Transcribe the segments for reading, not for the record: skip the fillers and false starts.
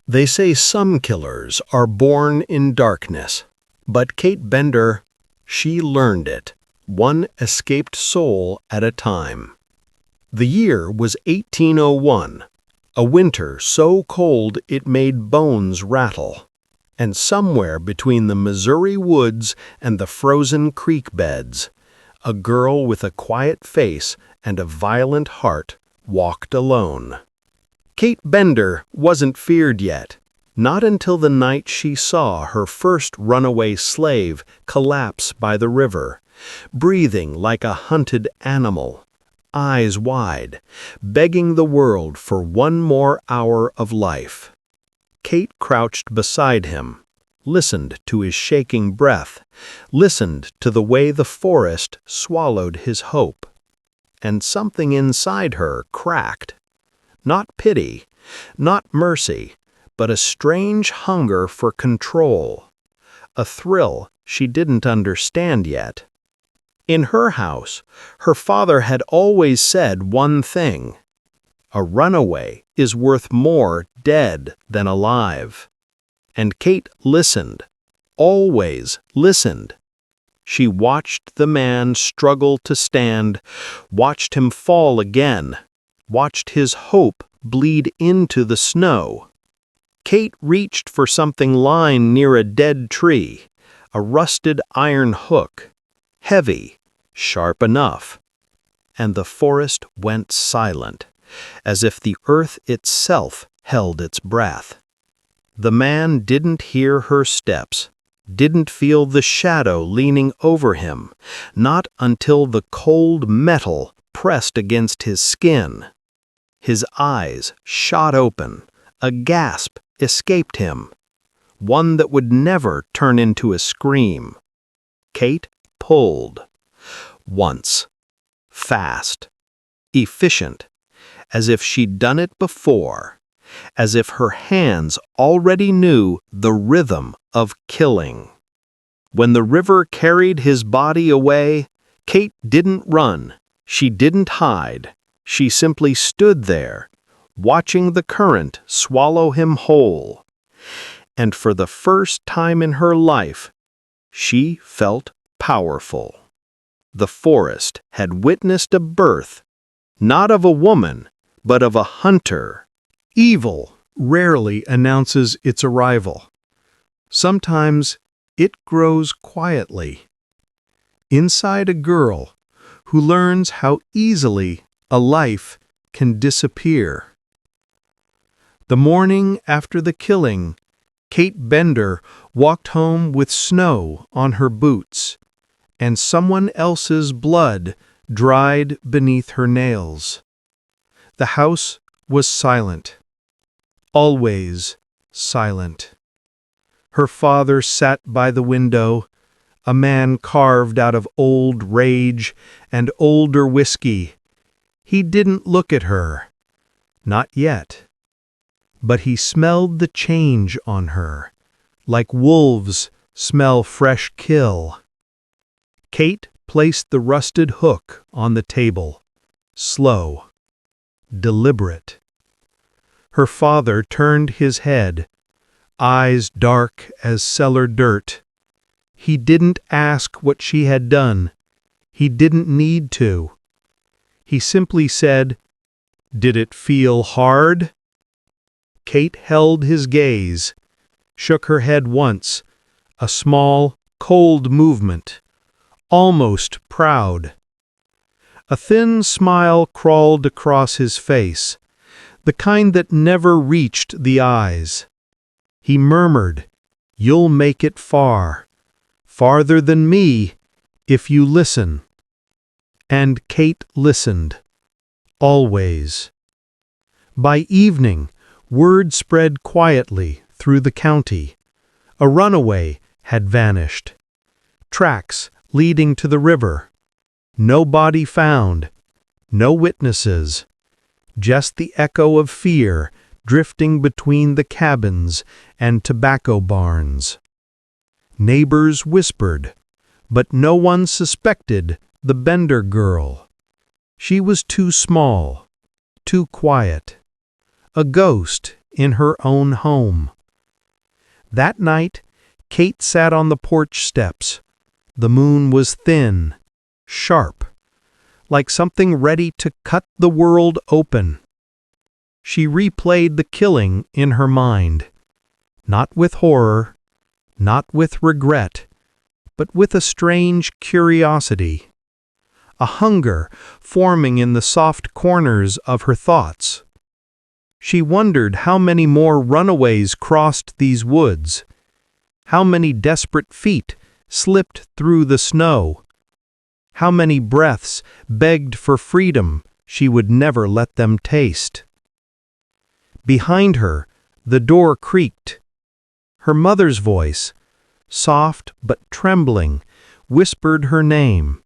They say some killers are born in darkness, but Kate Bender, she learned it, one escaped soul at a time. The year was 1801, a winter so cold it made bones rattle, and somewhere between the Missouri woods and the frozen creek beds, a girl with a quiet face and a violent heart walked alone. Kate Bender wasn't feared yet, not until the night she saw her first runaway slave collapse by the river, breathing like a hunted animal, eyes wide, begging the world for one more hour of life. Kate crouched beside him, listened to his shaking breath, listened to the way the forest swallowed his hope. And something inside her cracked. Not pity, not mercy, but a strange hunger for control. A thrill she didn't understand yet. In her house, her father had always said one thing: a runaway is worth more dead than alive. And Kate listened, always listened. She watched the man struggle to stand, watched him fall again, watched his hope bleed into the snow. Kate reached for something lying near a dead tree, a rusted iron hook, heavy, sharp enough. And the forest went silent, as if the earth itself held its breath. The man didn't hear her steps, didn't feel the shadow leaning over him, not until the cold metal pressed against his skin. His eyes shot open, a gasp escaped him, one that would never turn into a scream. Kate pulled. Once. Fast. Efficient. As if she'd done it before. As if her hands already knew the rhythm of killing. When the river carried his body away, Kate didn't run, she didn't hide, she simply stood there, watching the current swallow him whole. And for the first time in her life, she felt powerful. The forest had witnessed a birth, not of a woman, but of a hunter. Evil rarely announces its arrival. Sometimes it grows quietly. Inside a girl who learns how easily a life can disappear. The morning after the killing, Kate Bender walked home with snow on her boots, and someone else's blood dried beneath her nails. The house was silent. Always silent. Her father sat by the window, a man carved out of old rage and older whiskey. He didn't look at her. Not yet. But he smelled the change on her, like wolves smell fresh kill. Kate placed the rusted hook on the table, slow, deliberate. Her father turned his head, eyes dark as cellar dirt. He didn't ask what she had done. He didn't need to. He simply said, "Did it feel hard?" Kate held his gaze, shook her head once, a small, cold movement, almost proud. A thin smile crawled across his face, the kind that never reached the eyes. He murmured, "You'll make it far, farther than me, if you listen." And Kate listened, always. By evening, word spread quietly through the county. A runaway had vanished. Tracks leading to the river. No body found, no witnesses. Just the echo of fear drifting between the cabins and tobacco barns. Neighbors whispered, but no one suspected the Bender girl. She was too small, too quiet. A ghost in her own home. That night, Kate sat on the porch steps. The moon was thin, sharp, like something ready to cut the world open. She replayed the killing in her mind, not with horror, not with regret, but with a strange curiosity, a hunger forming in the soft corners of her thoughts. She wondered how many more runaways crossed these woods, how many desperate feet slipped through the snow, how many breaths begged for freedom she would never let them taste. Behind her, the door creaked. Her mother's voice, soft but trembling, whispered her name.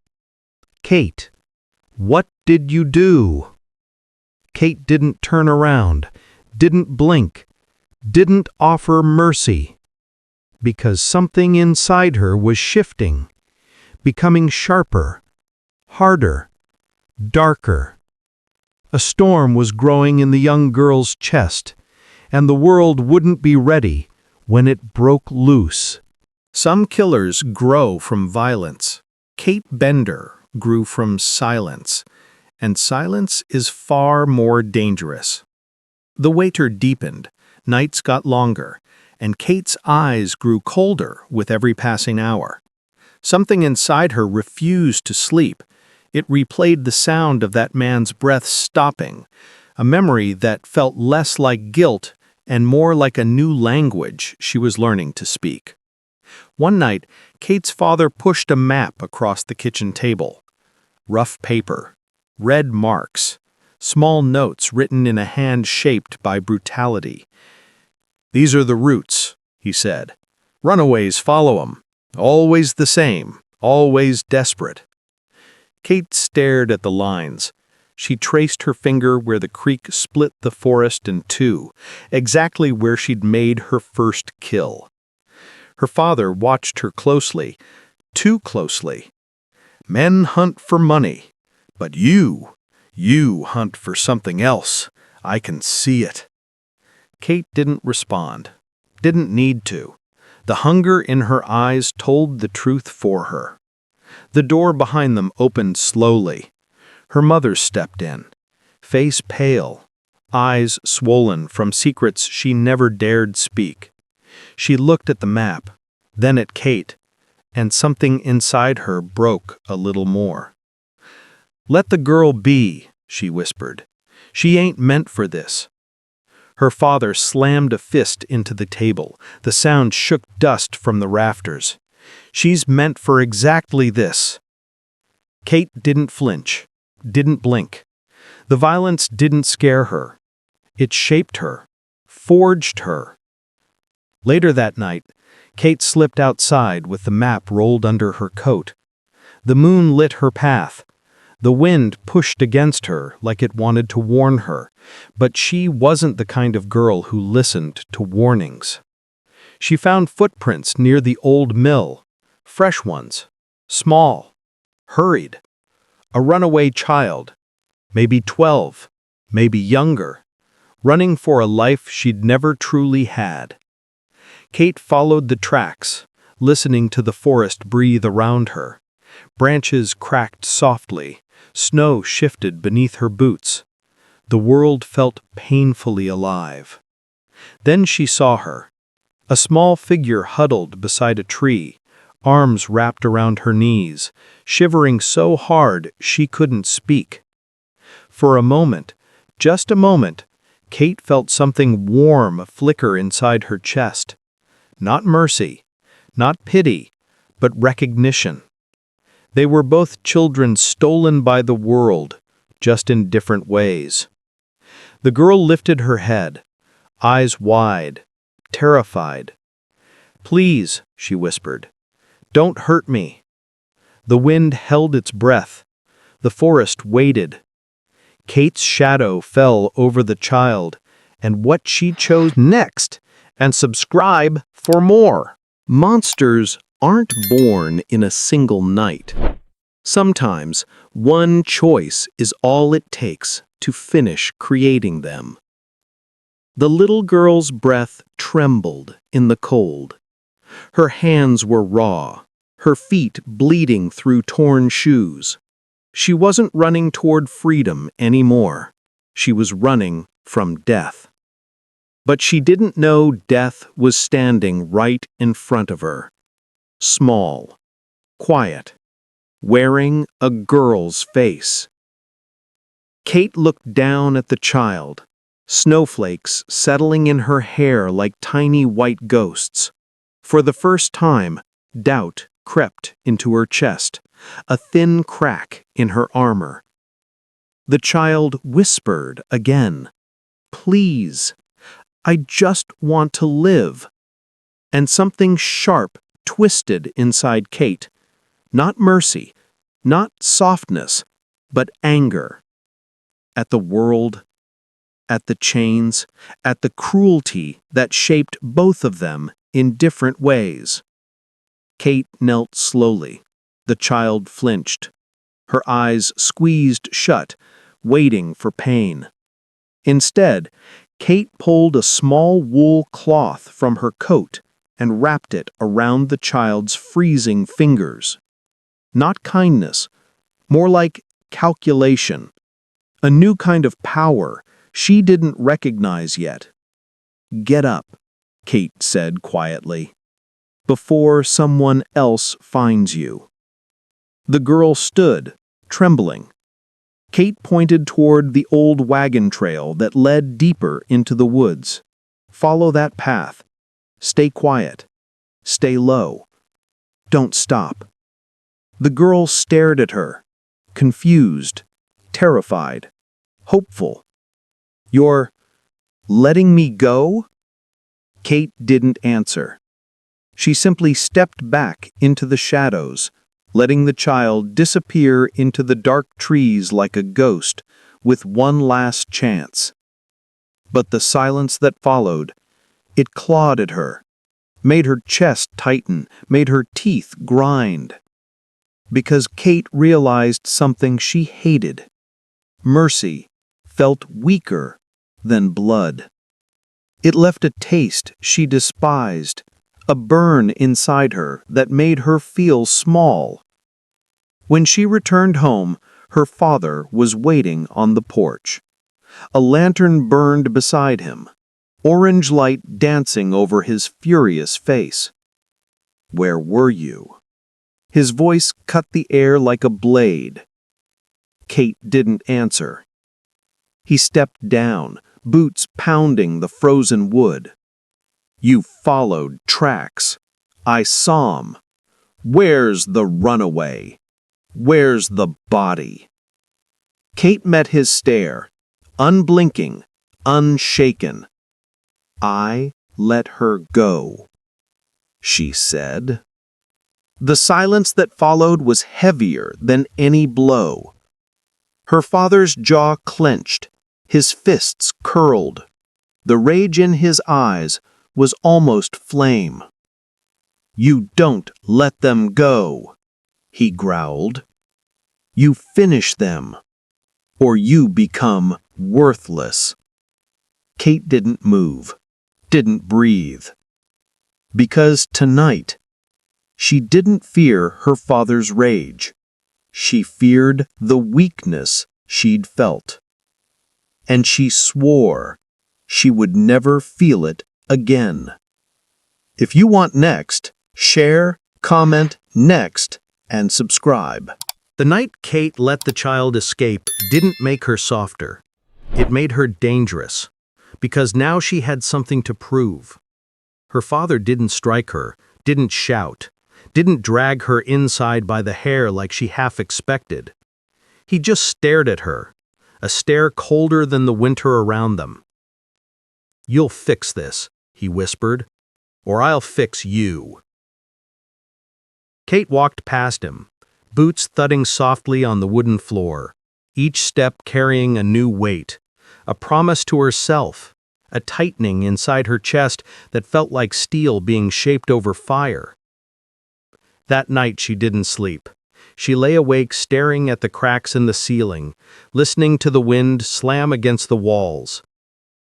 Kate, what did you do? Kate didn't turn around, didn't blink, didn't offer mercy, because something inside her was shifting, becoming sharper, harder, darker. A storm was growing in the young girl's chest, and the world wouldn't be ready when it broke loose. Some killers grow from violence. Kate Bender grew from silence, and silence is far more dangerous. The waiter deepened, nights got longer, and Kate's eyes grew colder with every passing hour. Something inside her refused to sleep. It replayed the sound of that man's breath stopping, a memory that felt less like guilt and more like a new language she was learning to speak. One night, Kate's father pushed a map across the kitchen table. Rough paper, red marks, small notes written in a hand shaped by brutality. "These are the routes," he said. "Runaways follow 'em. Always the same, always desperate." Kate stared at the lines. She traced her finger where the creek split the forest in two, exactly where she'd made her first kill. Her father watched her closely, too closely. "Men hunt for money, but you hunt for something else. I can see it." Kate didn't respond, didn't need to. The hunger in her eyes told the truth for her. The door behind them opened slowly. Her mother stepped in, face pale, eyes swollen from secrets she never dared speak. She looked at the map, then at Kate, and something inside her broke a little more. "Let the girl be," she whispered. "She ain't meant for this." Her father slammed a fist into the table. The sound shook dust from the rafters. "She's meant for exactly this." Kate didn't flinch, didn't blink. The violence didn't scare her. It shaped her, forged her. Later that night, Kate slipped outside with the map rolled under her coat. The moon lit her path. The wind pushed against her like it wanted to warn her, but she wasn't the kind of girl who listened to warnings. She found footprints near the old mill, fresh ones, small, hurried. A runaway child, maybe 12, maybe younger, running for a life she'd never truly had. Kate followed the tracks, listening to the forest breathe around her. Branches cracked softly, snow shifted beneath her boots. The world felt painfully alive. Then she saw her, a small figure huddled beside a tree, arms wrapped around her knees, shivering so hard she couldn't speak. For a moment, just a moment, Kate felt something warm flicker inside her chest. Not mercy, not pity, but recognition. They were both children stolen by the world, just in different ways. The girl lifted her head, eyes wide, terrified. "Please," she whispered, "don't hurt me." The wind held its breath. The forest waited. Kate's shadow fell over the child and what she chose next. And subscribe for more. Monsters aren't born in a single night. Sometimes one choice is all it takes to finish creating them. The little girl's breath trembled in the cold. Her hands were raw, her feet bleeding through torn shoes. She wasn't running toward freedom anymore. She was running from death. But she didn't know death was standing right in front of her. Small, quiet, wearing a girl's face. Kate looked down at the child, snowflakes settling in her hair like tiny white ghosts. For the first time, doubt crept into her chest, a thin crack in her armor. The child whispered again, "Please, I just want to live." And something sharp twisted inside Kate. Not mercy, not softness, but anger. At the world, at the chains, at the cruelty that shaped both of them in different ways. Kate knelt slowly. The child flinched. Her eyes squeezed shut, waiting for pain. Instead, Kate pulled a small wool cloth from her coat and wrapped it around the child's freezing fingers. Not kindness, more like calculation. A new kind of power she didn't recognize yet. "Get up," Kate said quietly, "before someone else finds you." The girl stood, trembling. Kate pointed toward the old wagon trail that led deeper into the woods. "Follow that path. Stay quiet. Stay low. Don't stop." The girl stared at her, confused, terrified, hopeful. "You're letting me go?" Kate didn't answer. She simply stepped back into the shadows, letting the child disappear into the dark trees like a ghost, with one last chance. But the silence that followed, it clawed at her, made her chest tighten, made her teeth grind. Because Kate realized something she hated. Mercy felt weaker than blood. It left a taste she despised, a burn inside her that made her feel small. When she returned home, her father was waiting on the porch. A lantern burned beside him, orange light dancing over his furious face. "Where were you?" His voice cut the air like a blade. Kate didn't answer. He stepped down, boots pounding the frozen wood. "You followed tracks. I saw 'em. Where's the runaway? Where's the body?" Kate met his stare, unblinking, unshaken. "I let her go," she said. The silence that followed was heavier than any blow. Her father's jaw clenched, his fists curled. The rage in his eyes was almost flame. "You don't let them go," he growled. "You finish them, or you become worthless." Kate didn't move, didn't breathe. Because tonight, she didn't fear her father's rage. She feared the weakness she'd felt. And she swore she would never feel it again. If you want next, share, comment, next, and subscribe. The night Kate let the child escape didn't make her softer. It made her dangerous, because now she had something to prove. Her father didn't strike her, didn't shout, didn't drag her inside by the hair like she half expected. He just stared at her, a stare colder than the winter around them. "You'll fix this," he whispered, "or I'll fix you." Kate walked past him, boots thudding softly on the wooden floor, each step carrying a new weight, a promise to herself, a tightening inside her chest that felt like steel being shaped over fire. That night she didn't sleep. She lay awake staring at the cracks in the ceiling, listening to the wind slam against the walls.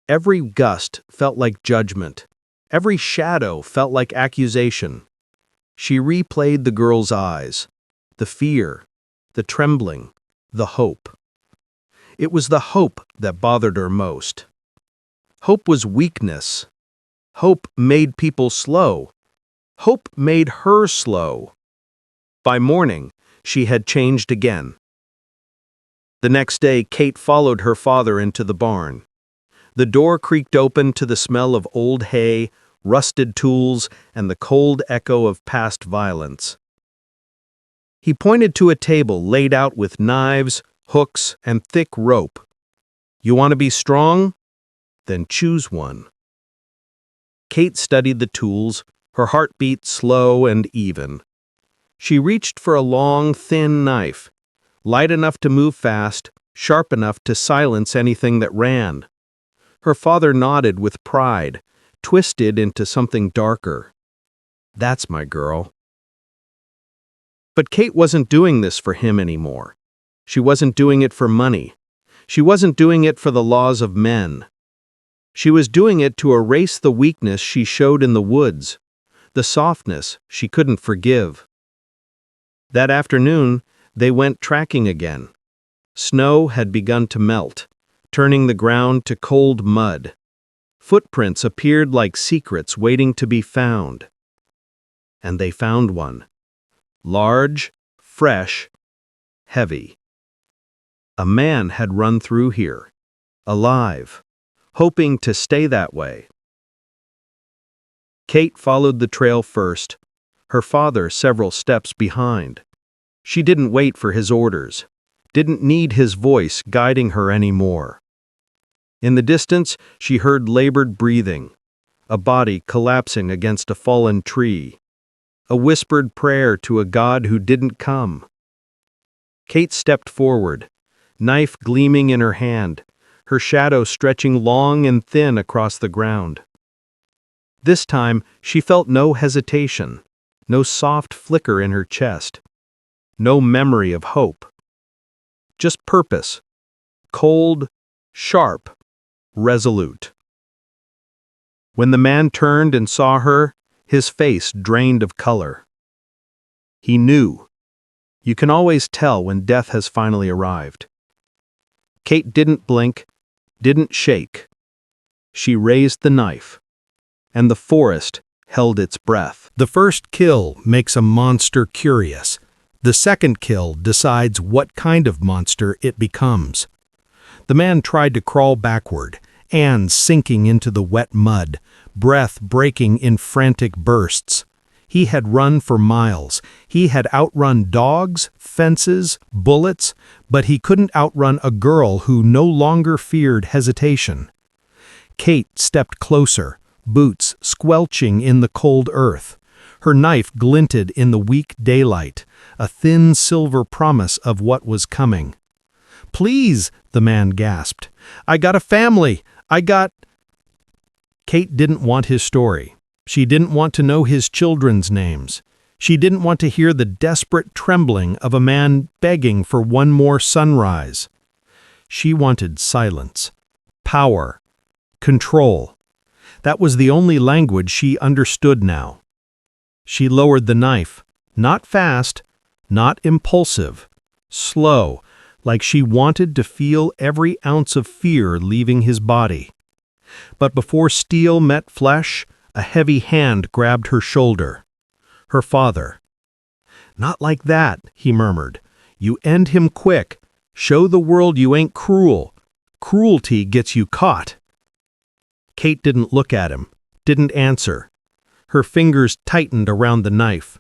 Every gust felt like judgment. Every shadow felt like accusation. She replayed the girl's eyes, the fear, the trembling, the hope. It was the hope that bothered her most. Hope was weakness. Hope made people slow. Hope made her slow. By morning, she had changed again. The next day, Kate followed her father into the barn. The door creaked open to the smell of old hay, rusted tools, and the cold echo of past violence. He pointed to a table laid out with knives, hooks, and thick rope. "You want to be strong? Then choose one." Kate studied the tools, her heartbeat slow and even. She reached for a long, thin knife, light enough to move fast, sharp enough to silence anything that ran. Her father nodded with pride, twisted into something darker. "That's my girl." But Kate wasn't doing this for him anymore. She wasn't doing it for money. She wasn't doing it for the laws of men. She was doing it to erase the weakness she showed in the woods, the softness she couldn't forgive. That afternoon, they went tracking again. Snow had begun to melt, turning the ground to cold mud. Footprints appeared like secrets waiting to be found. And they found one. Large, fresh, heavy. A man had run through here, alive, hoping to stay that way. Kate followed the trail first, her father several steps behind. She didn't wait for his orders, didn't need his voice guiding her anymore. In the distance, she heard labored breathing, a body collapsing against a fallen tree, a whispered prayer to a God who didn't come. Kate stepped forward, knife gleaming in her hand, her shadow stretching long and thin across the ground. This time, she felt no hesitation, no soft flicker in her chest, no memory of hope. Just purpose, cold, sharp, resolute. When the man turned and saw her, his face drained of color. He knew. You can always tell when death has finally arrived. Kate didn't blink, didn't shake. She raised the knife, and the forest held its breath. The first kill makes a monster curious. The second kill decides what kind of monster it becomes. The man tried to crawl backward, and sinking into the wet mud, breath breaking in frantic bursts. He had run for miles. He had outrun dogs, fences, bullets, but he couldn't outrun a girl who no longer feared hesitation. Kate stepped closer, boots squelching in the cold earth. Her knife glinted in the weak daylight, a thin silver promise of what was coming. "Please," the man gasped. "I got a family. Kate didn't want his story. She didn't want to know his children's names. She didn't want to hear the desperate trembling of a man begging for one more sunrise. She wanted silence, power, control. That was the only language she understood now. She lowered the knife, not fast, not impulsive, slow, like she wanted to feel every ounce of fear leaving his body. But before steel met flesh, a heavy hand grabbed her shoulder. Her father. "Not like that," he murmured. "You end him quick. Show the world you ain't cruel. Cruelty gets you caught." Kate didn't look at him, didn't answer. Her fingers tightened around the knife.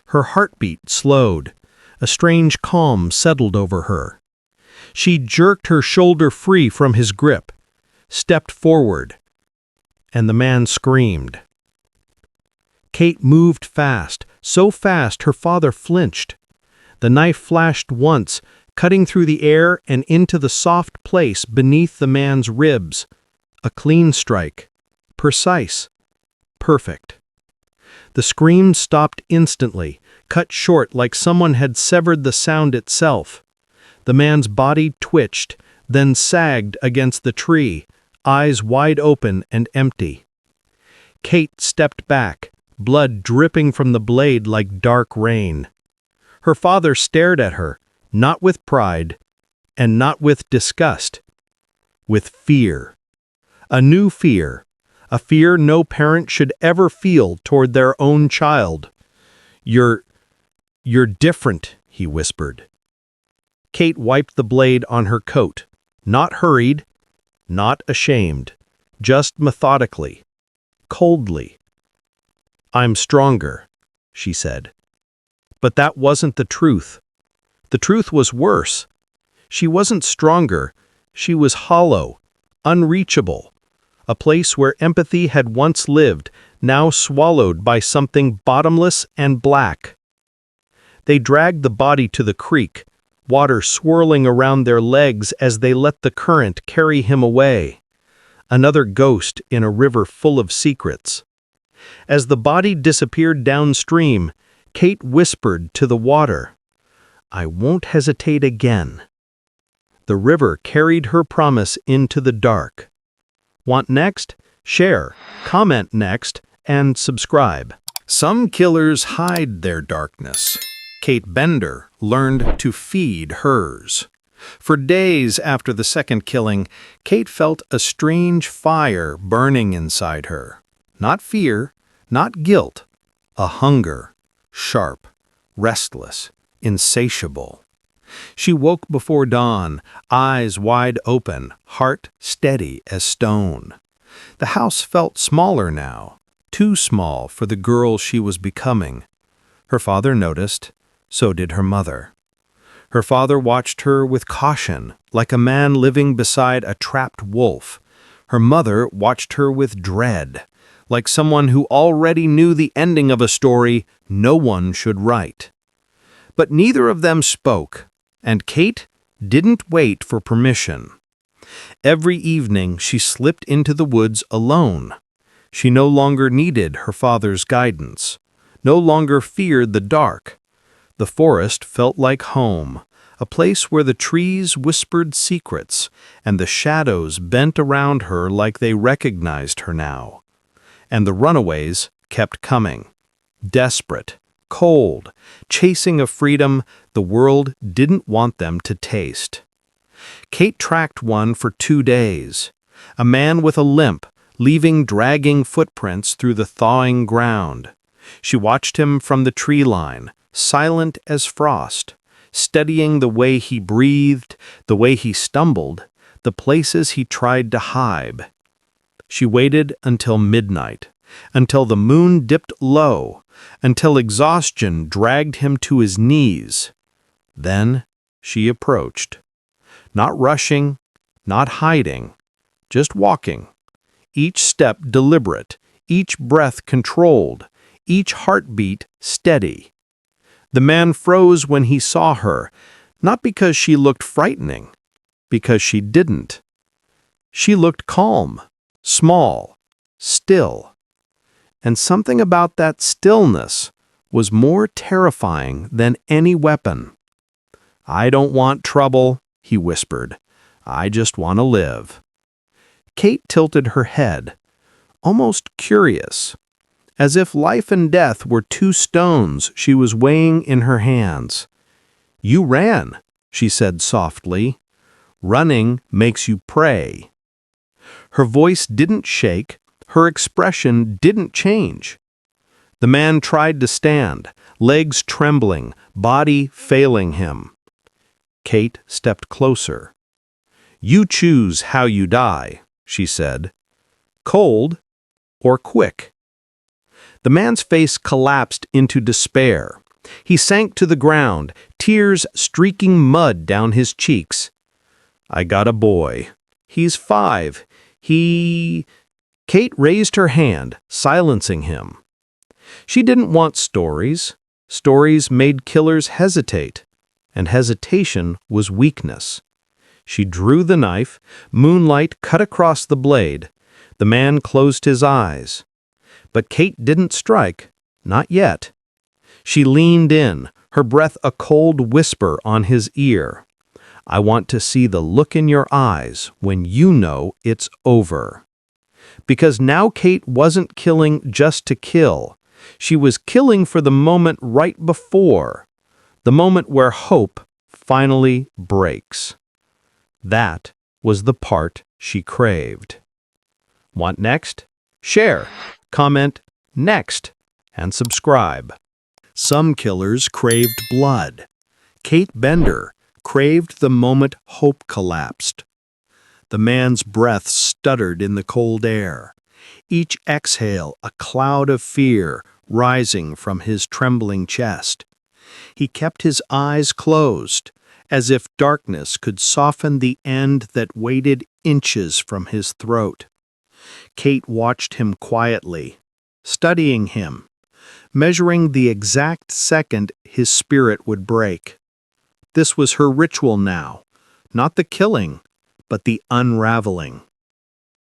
Her heartbeat slowed. A strange calm settled over her. She jerked her shoulder free from his grip, stepped forward, and the man screamed. Kate moved fast, so fast her father flinched. The knife flashed once, cutting through the air and into the soft place beneath the man's ribs. A clean strike. Precise. Perfect. The scream stopped instantly, cut short like someone had severed the sound itself. The man's body twitched, then sagged against the tree, eyes wide open and empty. Kate stepped back, blood dripping from the blade like dark rain. Her father stared at her, not with pride, and not with disgust, with fear. A new fear, a fear no parent should ever feel toward their own child. You're different," he whispered. Kate wiped the blade on her coat, not hurried, not ashamed, just methodically, coldly. "I'm stronger," she said. But that wasn't the truth. The truth was worse. She wasn't stronger, she was hollow, unreachable, a place where empathy had once lived, now swallowed by something bottomless and black. They dragged the body to the creek, water swirling around their legs as they let the current carry him away. Another ghost in a river full of secrets. As the body disappeared downstream, Kate whispered to the water, "I won't hesitate again." The river carried her promise into the dark. Want next? Share, comment next, and subscribe. Some killers hide their darkness. Kate Bender learned to feed hers. For days after the second killing, Kate felt a strange fire burning inside her. Not fear, not guilt, a hunger, sharp, restless, insatiable. She woke before dawn, eyes wide open, heart steady as stone. The house felt smaller now, too small for the girl she was becoming. Her father noticed, so did her mother. Her father watched her with caution, like a man living beside a trapped wolf. Her mother watched her with dread, like someone who already knew the ending of a story no one should write. But neither of them spoke, and Kate didn't wait for permission. Every evening she slipped into the woods alone. She no longer needed her father's guidance, no longer feared the dark. The forest felt like home, a place where the trees whispered secrets, and the shadows bent around her like they recognized her now. And the runaways kept coming, desperate, cold, chasing a freedom the world didn't want them to taste. Kate tracked one for 2 days, a man with a limp, leaving dragging footprints through the thawing ground. She watched him from the tree line, silent as frost, studying the way he breathed, the way he stumbled, the places he tried to hide. She waited until midnight, until the moon dipped low, until exhaustion dragged him to his knees. Then she approached. Not rushing, not hiding, just walking. Each step deliberate, each breath controlled, each heartbeat steady. The man froze when he saw her, not because she looked frightening, because she didn't. She looked calm, small, still. And something about that stillness was more terrifying than any weapon. "I don't want trouble," he whispered. "I just want to live." Kate tilted her head, almost curious, as if life and death were 2 stones she was weighing in her hands. "You ran," she said softly. "Running makes you pray." Her voice didn't shake, her expression didn't change. The man tried to stand, legs trembling, body failing him. Kate stepped closer. "You choose how you die," she said. "Cold or quick?" The man's face collapsed into despair. He sank to the ground, tears streaking mud down his cheeks. "I got a boy. He's 5. Kate raised her hand, silencing him. She didn't want stories. Stories made killers hesitate, and hesitation was weakness. She drew the knife, moonlight cut across the blade. The man closed his eyes. But Kate didn't strike, not yet. She leaned in, her breath a cold whisper on his ear. I want to see the look in your eyes when you know it's over. Because now Kate wasn't killing just to kill. She was killing for the moment right before, the moment where hope finally breaks. That was the part she craved. Want next? Share, comment, next, and subscribe. Some killers craved blood. Kate Bender craved the moment hope collapsed. The man's breath stuttered in the cold air, each exhale a cloud of fear rising from his trembling chest. He kept his eyes closed, as if darkness could soften the end that waited inches from his throat. Kate watched him quietly, studying him, measuring the exact second his spirit would break. This was her ritual now, not the killing, but the unraveling.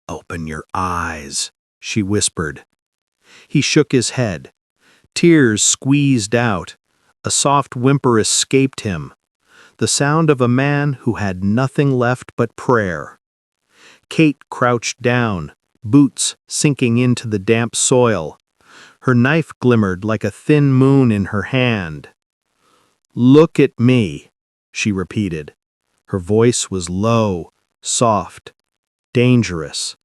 "Open your eyes," she whispered. He shook his head. Tears squeezed out. A soft whimper escaped him, the sound of a man who had nothing left but prayer. Kate crouched down, boots sinking into the damp soil. Her knife glimmered like a thin moon in her hand. "Look at me," she repeated. Her voice was low, soft, dangerous.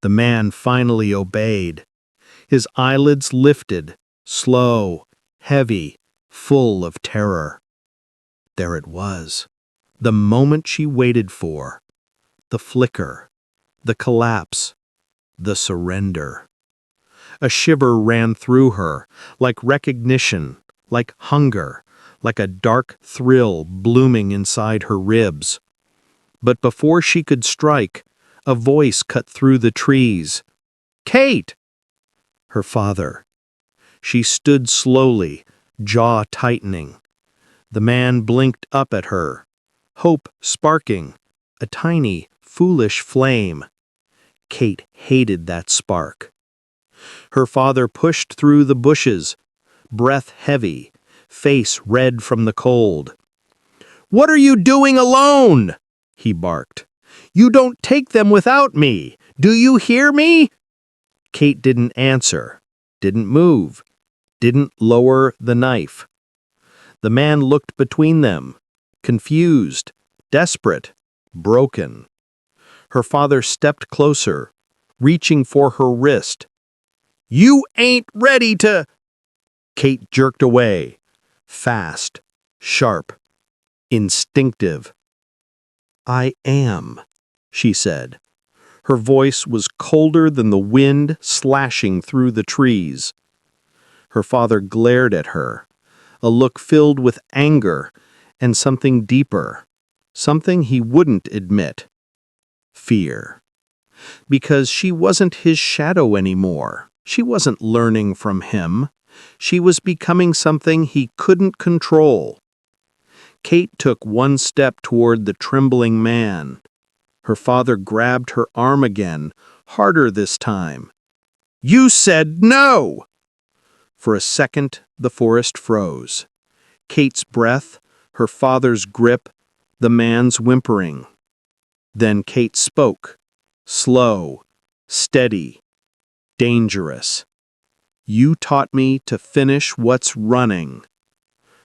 The man finally obeyed. His eyelids lifted, slow, heavy, full of terror. There it was, the moment she waited for. The flicker, the collapse, the surrender. A shiver ran through her, like recognition, like hunger, like a dark thrill blooming inside her ribs. But before she could strike, a voice cut through the trees. "Kate!" Her father. She stood slowly, jaw tightening. The man blinked up at her, hope sparking, a tiny, foolish flame. Kate hated that spark. Her father pushed through the bushes, breath heavy, face red from the cold. "What are you doing alone?" he barked. "You don't take them without me. Do you hear me?" Kate didn't answer, didn't move, didn't lower the knife. The man looked between them, confused, desperate, broken. Her father stepped closer, reaching for her wrist. "You ain't ready to—" Kate jerked away, fast, sharp, instinctive. "I am," she said. Her voice was colder than the wind slashing through the trees. Her father glared at her, a look filled with anger and something deeper, something he wouldn't admit. Fear. Because she wasn't his shadow anymore. She wasn't learning from him. She was becoming something he couldn't control. Kate took one step toward the trembling man. Her father grabbed her arm again, harder this time. "You said no!" For a second, the forest froze. Kate's breath, her father's grip, the man's whimpering. Then Kate spoke, slow, steady, dangerous. "You taught me to finish what's running."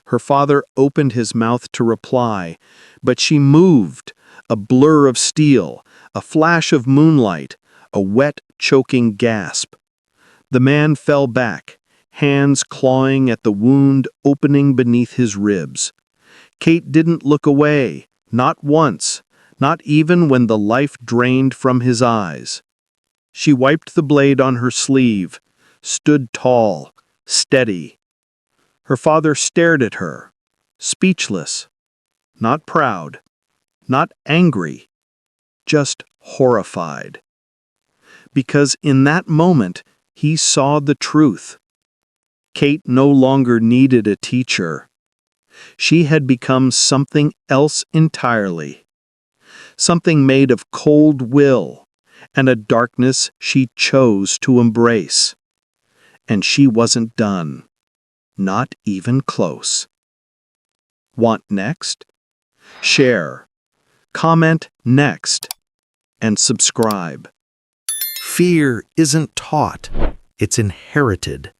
Her father opened his mouth to reply, but she moved, a blur of steel, a flash of moonlight, a wet, choking gasp. The man fell back, hands clawing at the wound opening beneath his ribs. Kate didn't look away, not once, not even when the life drained from his eyes. She wiped the blade on her sleeve, stood tall, steady. Her father stared at her, speechless, not proud, not angry, just horrified. Because in that moment, he saw the truth. Kate no longer needed a teacher. She had become something else entirely. Something made of cold will and a darkness she chose to embrace. And she wasn't done. Not even close. Want next? share, comment next, and subscribe. Fear isn't taught, it's inherited.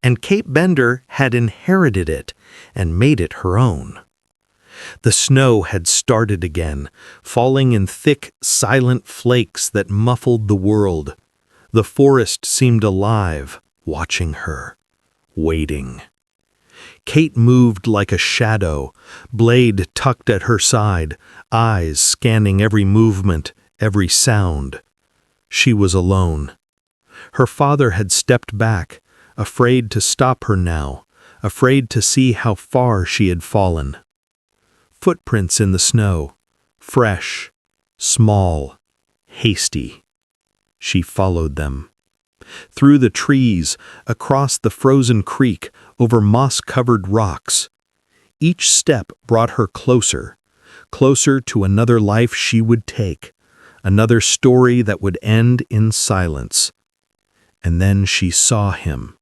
And Kate Bender had inherited it and made it her own. The snow had started again, falling in thick, silent flakes that muffled the world. The forest seemed alive, watching her, waiting. Kate moved like a shadow, blade tucked at her side, eyes scanning every movement, every sound. She was alone. Her father had stepped back, afraid to stop her now, afraid to see how far she had fallen. Footprints in the snow, fresh, small, hasty. She followed them. Through the trees, across the frozen creek, over moss-covered rocks. Each step brought her closer, closer to another life she would take, another story that would end in silence. And then she saw him.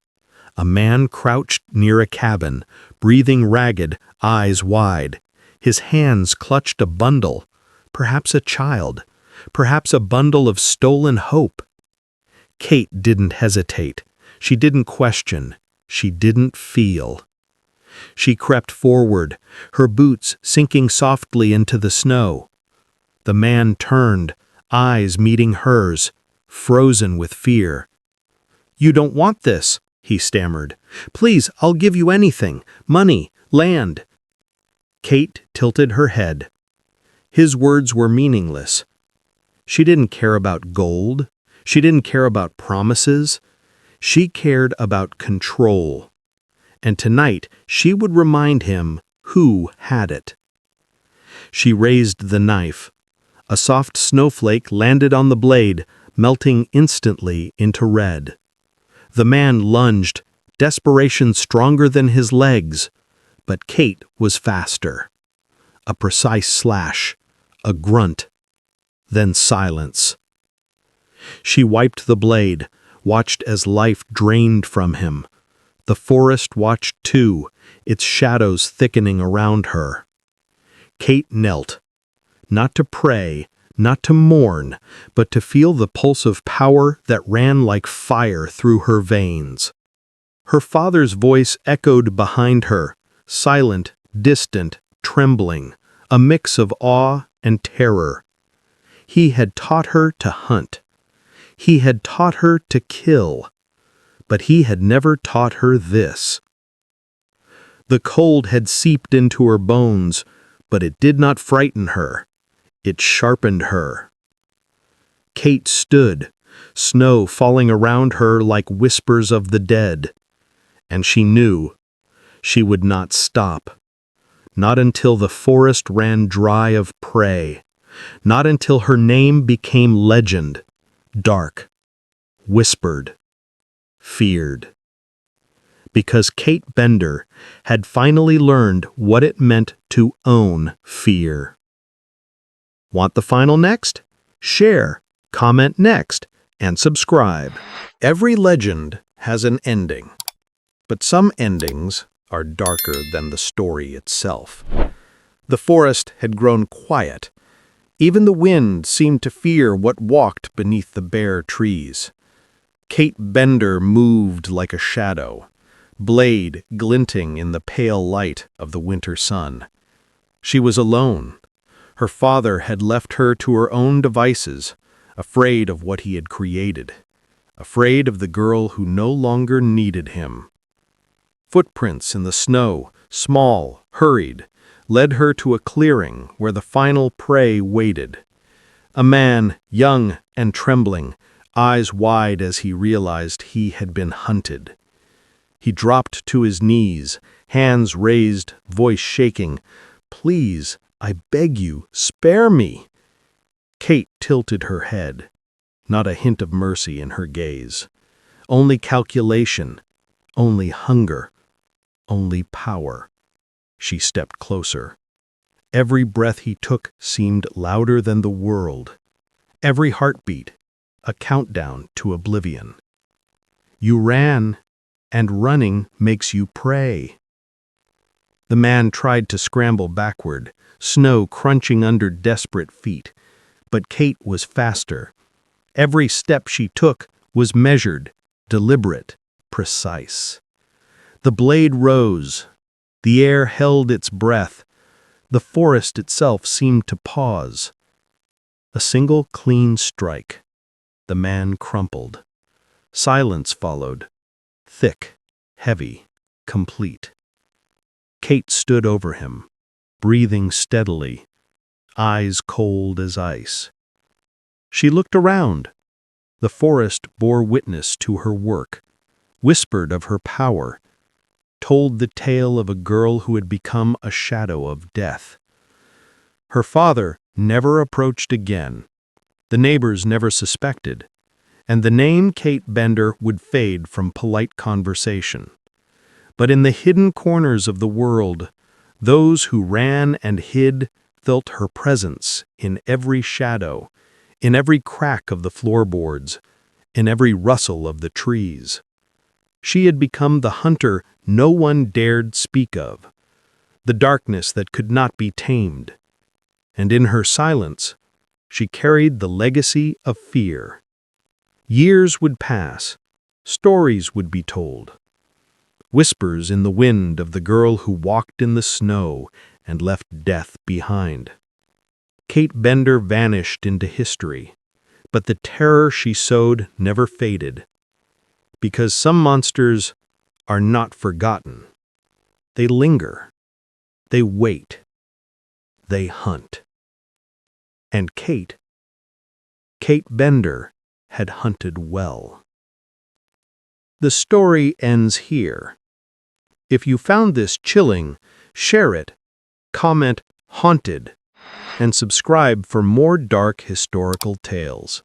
A man crouched near a cabin, breathing ragged, eyes wide. His hands clutched a bundle, perhaps a child, perhaps a bundle of stolen hope. Kate didn't hesitate. She didn't question. She didn't feel. She crept forward, her boots sinking softly into the snow. The man turned, eyes meeting hers, frozen with fear. "You don't want this," he stammered. "Please, I'll give you anything. Money, land." Kate tilted her head. His words were meaningless. She didn't care about gold. She didn't care about promises. She cared about control. And tonight she would remind him who had it. She raised the knife. A soft snowflake landed on the blade, melting instantly into red. The man lunged, desperation stronger than his legs. But Kate was faster. A precise slash, a grunt, then silence. She wiped the blade, watched as life drained from him. The forest watched too, its shadows thickening around her. Kate knelt, not to pray, not to mourn, but to feel the pulse of power that ran like fire through her veins. Her father's voice echoed behind her, silent, distant, trembling, a mix of awe and terror. He had taught her to hunt. He had taught her to kill. But he had never taught her this. The cold had seeped into her bones, but it did not frighten her. It sharpened her. Kate stood, snow falling around her like whispers of the dead. And she knew she would not stop. Not until the forest ran dry of prey. Not until her name became legend, dark, whispered, feared. Because Kate Bender had finally learned what it meant to own fear. Want the final next? Share, comment next, and subscribe. Every legend has an ending, but some endings are darker than the story itself. The forest had grown quiet. Even the wind seemed to fear what walked beneath the bare trees. Kate Bender moved like a shadow, blade glinting in the pale light of the winter sun. She was alone. Her father had left her to her own devices, afraid of what he had created, afraid of the girl who no longer needed him. Footprints in the snow, small, hurried, led her to a clearing where the final prey waited. A man, young and trembling, eyes wide as he realized he had been hunted. He dropped to his knees, hands raised, voice shaking. "Please, I beg you, spare me." Kate tilted her head, not a hint of mercy in her gaze. Only calculation, only hunger, only power. She stepped closer. Every breath he took seemed louder than the world. Every heartbeat, a countdown to oblivion. You ran, and running makes you prey. The man tried to scramble backward, snow crunching under desperate feet. But Kate was faster. Every step she took was measured, deliberate, precise. The blade rose. The air held its breath. The forest itself seemed to pause. A single clean strike. The man crumpled. Silence followed. Thick, heavy, complete. Kate stood over him, breathing steadily, eyes cold as ice. She looked around. The forest bore witness to her work, whispered of her power, told the tale of a girl who had become a shadow of death. Her father never approached again. The neighbors never suspected, and the name Kate Bender would fade from polite conversation. But in the hidden corners of the world, those who ran and hid felt her presence in every shadow, in every crack of the floorboards, in every rustle of the trees. She had become the hunter no one dared speak of, the darkness that could not be tamed. And in her silence, she carried the legacy of fear. Years would pass, stories would be told. Whispers in the wind of the girl who walked in the snow and left death behind. Kate Bender vanished into history, but the terror she sowed never faded. Because some monsters are not forgotten. They linger. They wait. They hunt. And Kate Bender had hunted well. The story ends here. If you found this chilling, share it, comment "haunted," and subscribe for more dark historical tales.